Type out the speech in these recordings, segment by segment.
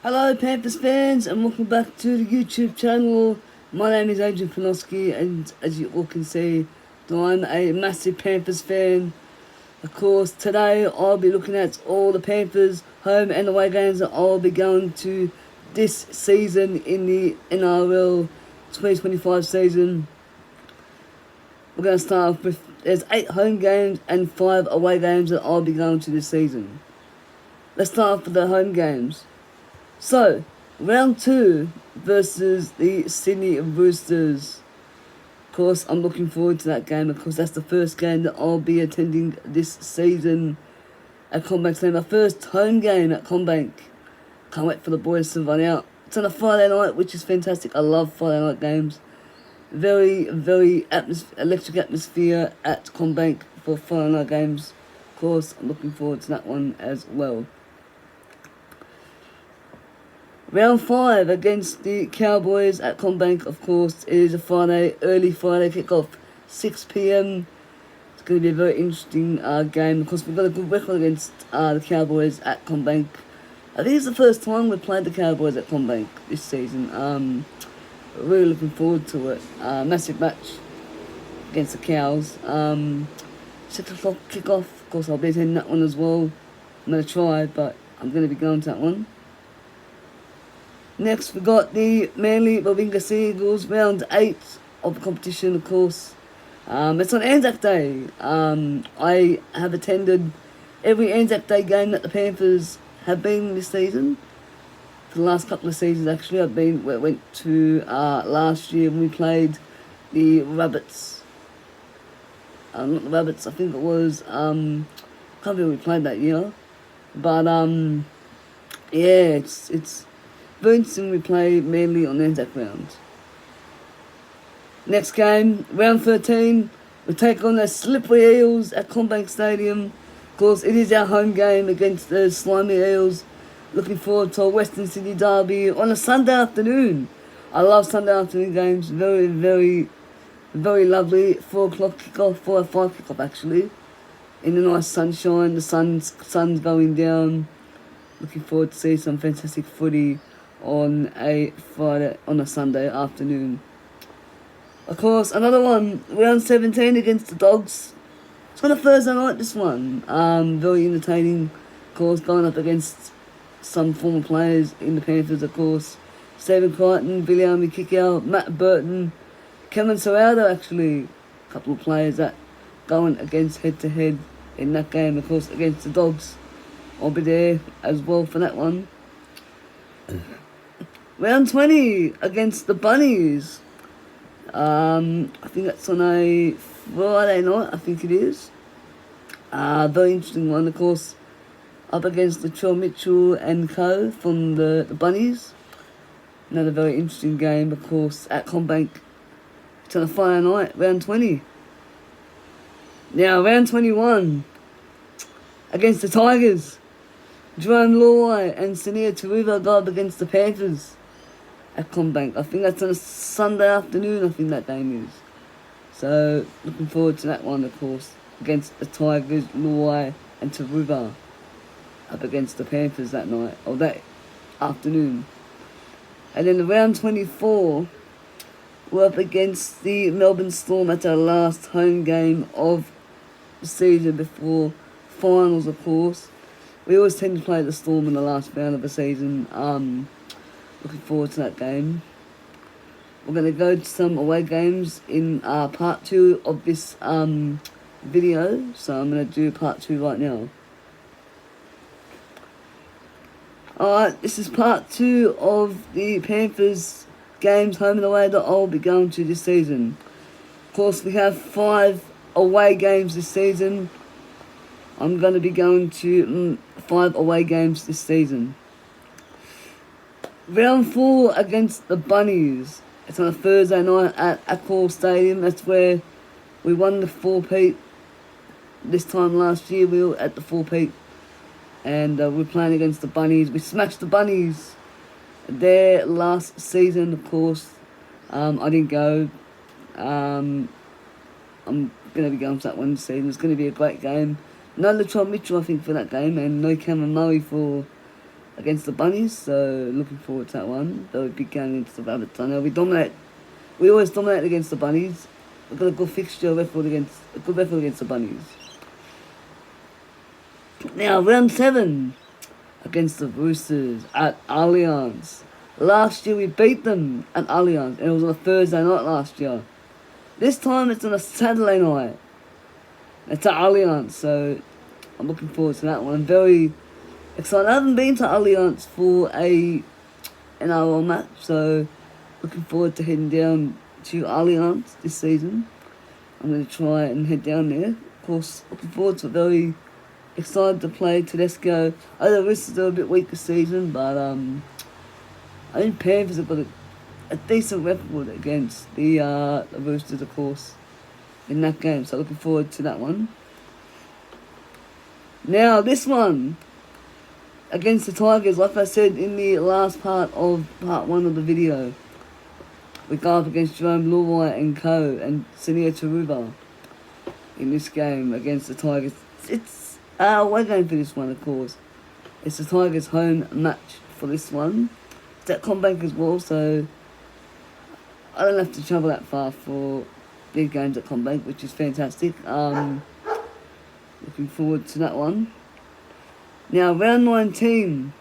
Hello Panthers fans and welcome back to the YouTube channel. My name is Adrian Panoski and as you all can see, I'm a massive Panthers fan. Of course, today I'll be looking at all the Panthers home and away games that I'll be going to this season in the NRL 2025 season. We're going to start off with, there's 8 home games and 5 away games that I'll be going to this season. Let's start off with the home games. So, round 2 versus the Sydney Roosters. Of course, I'm looking forward to that game because that's the first game that I'll be attending this season at CommBank. So my first home game at CommBank. Can't wait for the boys to run out. It's on a Friday night, which is fantastic. I love Friday night games. Very electric atmosphere at CommBank for Friday night games. Of course, I'm looking forward to that one as well. Round 5 against the Cowboys at CommBank, of course, it is a early Friday kickoff, 6 p.m. It's going to be a very interesting game because we've got a good record against the Cowboys at CommBank. I think it's the first time we've played the Cowboys at CommBank this season. Really looking forward to it. Massive match against the Cows. 6 o'clock kickoff, of course I'll be attending that one as well. I'm going to try, but I'm going to be going to that one. Next, we got the Manly Warringah Sea Eagles, round 8 of the competition, of course. It's on Anzac Day. I have attended every Anzac Day game that the Panthers have been this season. For the last couple of seasons, actually, went to last year when we played the Rabbits. Not the Rabbits, I think it was, can't remember we played that year. But, yeah, it's very interesting we play mainly on Anzac round. Next game, round 13, we take on the Slippery Eels at CommBank Stadium. Of course, it is our home game against the Slimy Eels. Looking forward to a Western Sydney derby on a Sunday afternoon. I love Sunday afternoon games. Very lovely. 4 o'clock kickoff, 4 or 5 kickoff actually. In the nice sunshine, the sun's going down. Looking forward to see some fantastic footy on a Sunday afternoon. Of course, another one, round 17 against the Dogs. It's on a Thursday night, this one. Very entertaining, of course, going up against some former players in the Panthers, of course. Stephen Crichton, Billy Army Kickout, Matt Burton, Kevin Serrado, actually. A couple of players that going against head-to-head in that game, of course, against the Dogs. I'll be there as well for that one. Round 20 against the Bunnies. I think that's on a Friday night, I think it is. Very interesting one, of course. Up against the Latrell Mitchell and co from the Bunnies. Another very interesting game, of course, at CommBank. It's on a Friday night, round 20. Now, round 21 against the Tigers. Jerome Luai and Sania Taruva go up against the Panthers at CommBank. I think that's on a Sunday afternoon, I think that game is. So, looking forward to that one, of course, against the Tigers, Luai and Taruva up against the Panthers that night, or that afternoon. And then the round 24, we're up against the Melbourne Storm at our last home game of the season before finals, of course. We always tend to play the Storm in the last round of the season. Looking forward to that game. We're going to go to some away games in part 2 of this video. So I'm going to do part 2 right now. Alright, this is part 2 of the Panthers games home and away that I'll be going to this season. Of course, we have 5 away games this season. I'm going to be going to 5 away games this season. Round 4 against the Bunnies. It's on a Thursday night at Accor Stadium. That's where we won the 4-peat. This time last year we were at the 4-peat. And we're playing against the Bunnies. We smashed the Bunnies there last season, of course. I didn't go. I'm going to be going to that one this season. It's going to be a great game. No Latrell Mitchell, I think, for that game. And no Cameron Murray for against the Bunnies, so looking forward to that one. They'll be going against the Rabbits. I know we always dominate against the Bunnies. We've got a good record against the Bunnies. Now, round 7 against the Roosters at Allianz. Last year we beat them at Allianz, and it was on a Thursday night last year. This time it's on a Saturday night. It's at Allianz, so I'm looking forward to that one. I'm very excited. I haven't been to Allianz for an NRL match, so looking forward to heading down to Allianz this season. I'm going to try and head down there. Of course, looking forward to it. Very excited to play Tedesco. I know the Roosters are a bit weak this season, but I think Panthers have got a decent record against the Roosters, of course, in that game. So looking forward to that one. Now, this one against the Tigers, like I said in the last part 1 of the video, we go up against Jerome Luai and co. and Senia Taruba in this game against the Tigers. It's our away game for this one, of course. It's the Tigers' home match for this one. It's at CommBank as well, so I don't have to travel that far for these games at CommBank, which is fantastic. Looking forward to that one. Now, round 19,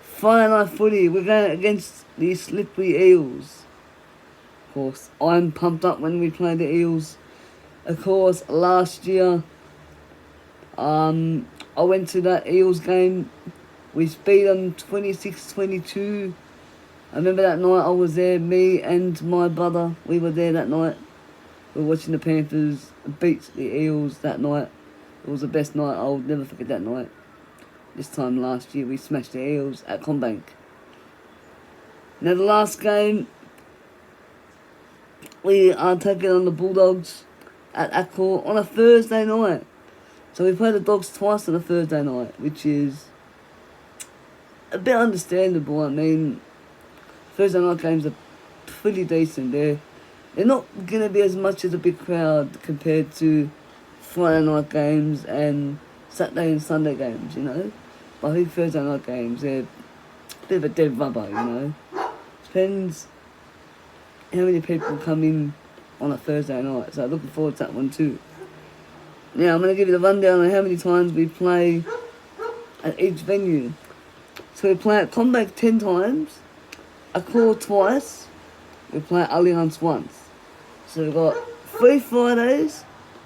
Friday night footy. We're going against the Slippery Eels. Of course, I'm pumped up when we play the Eels. Of course, last year, I went to that Eels game. We beat them 26-22. I remember that night I was there, me and my brother. We were there that night. We were watching the Panthers beat the Eels that night. It was the best night. I'll never forget that night. This time last year, we smashed the Eels at CommBank. Now, the last game, we are taking on the Bulldogs at Accor on a Thursday night. So we play the Dogs twice on a Thursday night, which is a bit understandable. I mean, Thursday night games are pretty decent. They're not going to be as much as a big crowd compared to Friday night games and Saturday and Sunday games, you know. But I think Thursday night games, they're a bit of a dead rubber, you know. Depends how many people come in on a Thursday night. So I'm looking forward to that one too. Now, I'm going to give you the rundown on how many times we play at each venue. So we play at CommBank 10 times, Accor twice, we play at Allianz once. So we've got 3 Fridays,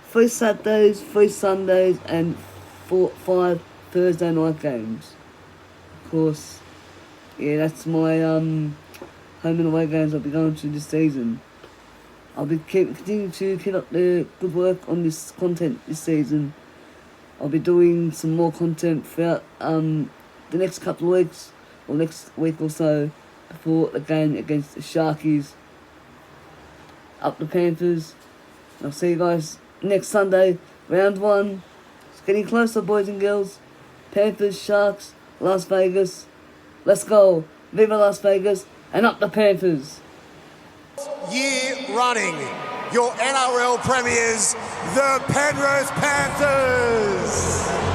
3 Saturdays, 3 Sundays, and 5 Thursday night games. Of course, yeah, that's my home and away games I'll be going to this season. I'll be continuing to keep up the good work on this content this season. I'll be doing some more content throughout the next couple of weeks, or next week or so, before the game against the Sharkies. Up the Panthers. I'll see you guys next Sunday, round 1. It's getting closer, boys and girls. Panthers, Sharks, Las Vegas. Let's go. Viva Las Vegas, and up the Panthers. Year running, your NRL premiers, the Penrith Panthers.